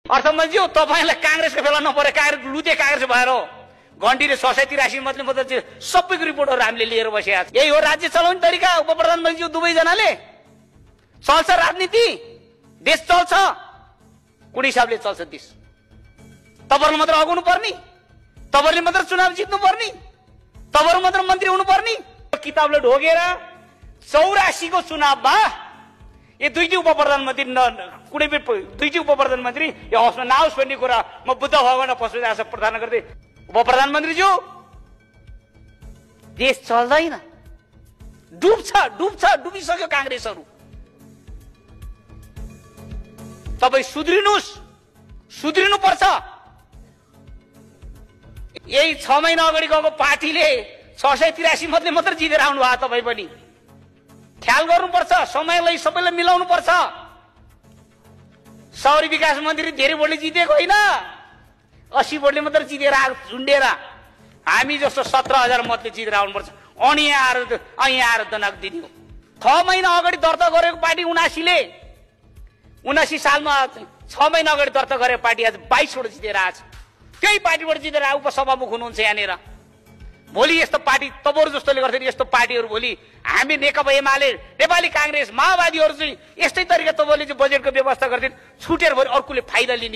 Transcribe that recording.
अर्थमन्त्रीज्यू तपाईलाई कांग्रेसको बेला नपरे कांग्रेस लुते कांग्रेस भएर हो घण्टीले 87-83 मतलब सबैको रिपोर्टहरु हामीले लिएर बसेका छौं। यही हो राज्य चलाउने तरिका। उप प्रधानमन्त्रीज्यू दुवै जनाले चल्छ राजनीति, देश चल्छ, कुन हिसाबले चल्छ देश? तपाईहरुले मात्र अगाउनु पर्ने, तपाईहरुले मात्र चुनाव जित्नु पर्ने, तपाईहरु मात्र मन्त्री हुनु पर्ने। किताबले ढोगेर 84 को चुनावमा ये दुईटी उप प्रधानमन्त्री कुनै पनि दुईटी उप प्रधानमन्त्री यो हाउसमा नआओस् भन्ने कुरा म बुद्ध भगवान पशुपति आशा प्रार्थना गर्दै उप प्रधानमन्त्रीज्यू देश चल्दैन, डुबिसक्यो कांग्रेसहरु। तपाई सुध्रिनु पर्छ। यही 6 महिना अगाडि गएको पार्टीले 683 मतले मात्र जितेर आउनु भयो। तपाई पनि ख्याल गर्नुपर्छ, समयलाई सबैलाई मिलाउनु पर्छ। शहरी विकास मन्त्री धेरै भोटले जितेको होइन, 80 भोटले मात्र जितेर झुन्डेर हामी जस्तो 17,000 मतले जितेर आउनुपर्छ। अनि यहाँ आएर दनाक दिने हो। 6 महिना अगाडि दर्ता गरेको पार्टी 79 सालमा 6 महिना अगाडि दर्ता गरेको पार्टी आज 22 वटा जितेर आछ। त्यही पार्टीबाट जितेर उपसभामुख हुनुहुन्छ यहाँनिर। भोलि यस्तो पार्टी तपाईहरु जस्तोले गर्थे यस्तो पार्टीहरु भोलि हामी नेकपा एमाले नेपाली कांग्रेस माओवादीहरु चाहिँ यस्तै तरिका तपाईले चाहिँ बजेटको व्यवस्था गर्दिन छुटेर भरि अर्कोले फाइदा लिने